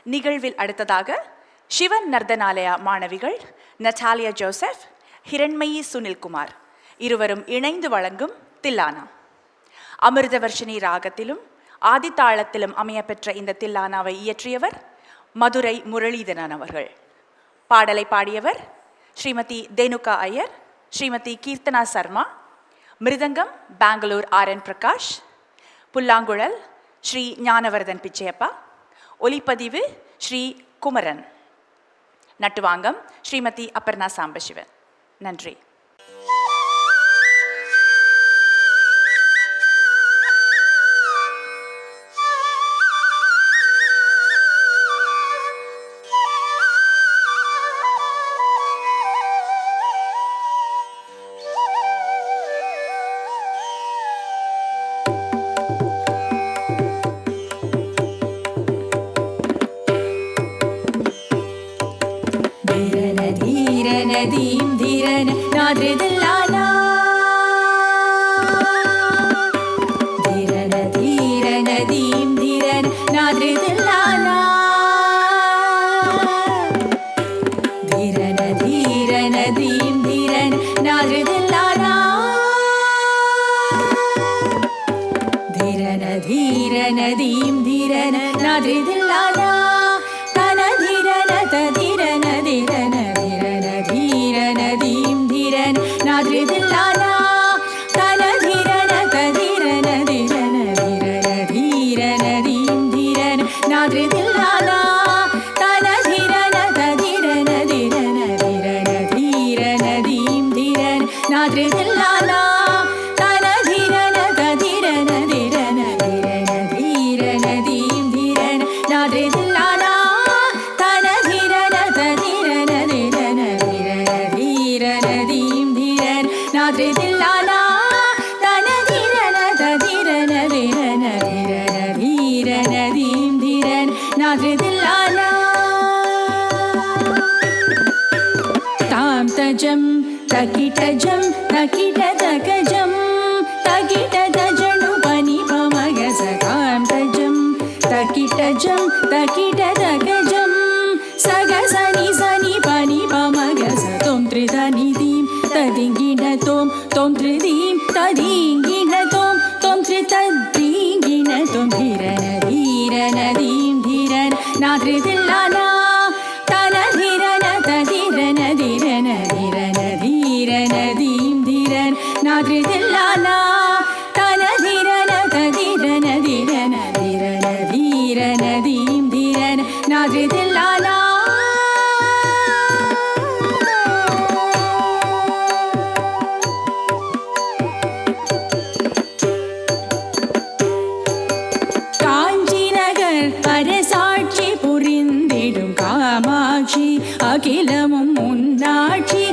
நிகழ்வில் அடுத்ததாக சிவன் நர்தனாலயா மாணவிகள் நட்டாலியா ஜோசப், ஹிரண்மயி சுனில்குமார் இருவரும் இணைந்து வழங்கும் தில்லானா. அமிர்தவர்ஷினி ராகத்திலும் ஆதித்தாளத்திலும் அமையப்பெற்ற இந்த தில்லானாவை இயற்றியவர் மதுரை முரளிதரன் அவர்கள். பாடலை பாடியவர் ஸ்ரீமதி தேனுகா ஐயர், ஸ்ரீமதி கீர்த்தனா சர்மா. மிருதங்கம் பெங்களூர் ஆர்.என். பிரகாஷ். புல்லாங்குழல் ஸ்ரீ ஞானவர்தன் பிச்சையப்பா. ஒலிப்பதிவு ஸ்ரீ குமரன். நட்டுவாங்கம் ஸ்ரீமதி அப்பர்ணா சாம்பசிவன். நன்றி. धीरन धीरन नाद्रिदिल्लाना धीरन धीरन धीरन नाद्रिदिल्लाना धीरन धीरन धीरन नाद्रिदिल्लाना धीरन धीरन धीरन नाद्रिदिल्लाना तन धीरन तधीरन धीरन धीरन नाद्रिदिल्लाना तन धीरन तधीरन धीरन धीरन धीरन नाद्रिदिल्लाना तन धीरन तधीरन धीरन धीरन नाद्रिदिल्लाना तन धीरन तधीरन धीरन धीरन नाद्रिदिल्लाना तन धीरन तधीरन धीरन नाद्रिदिल्लाना तन धीरन तधीरन धीरन धीरन नाद्रिदिल्लाना तां तजं तकिटजं तकिटतकजं तकिटतजनुपनि पमगस तां तजं तकिटजं तकिटतकजं सगसनि सनि पनि पमगस त्वं त्रिधनिधिं तदिगिण त्वं त्रिधिं तदिगिण त्वं त्रितद्दिगिण त्वं धीरन धीरन नाद्रिदिल्लाना तन धीरन तधीरन धीरन धीरन नाद्रिदिल्लाना तन धीरन तधीरन धीरन धीरन नाद्रिदिल्लाना அரசாட்சி புரிந்திடும் காமாட்சி அகிலமும் முன்னாட்சி